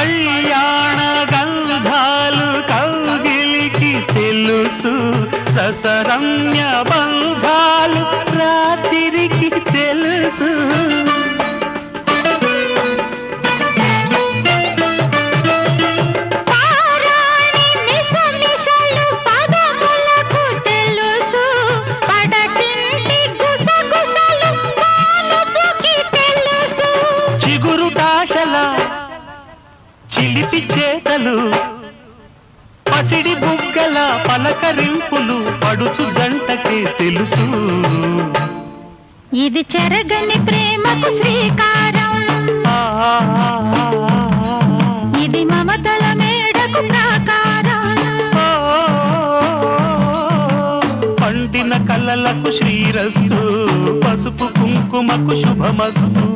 కళ్యాణ గంధాలు కౌగిలికి తెలుసు, రసరమ్య బంధాలు రాత్రికి తెలుసు. చిలిపి చేతలు పసిడి బుగ్గల పలకరింపులు పడుచు జంటకే తెలుసు. ఇది చెరగని ప్రేమకు శ్రీకారం, ఇది మమతల మేడకు ప్రాకారం. పండిన కలలకు శ్రీరస్తు, పసుపు కుంకుమకు శుభమస్తు.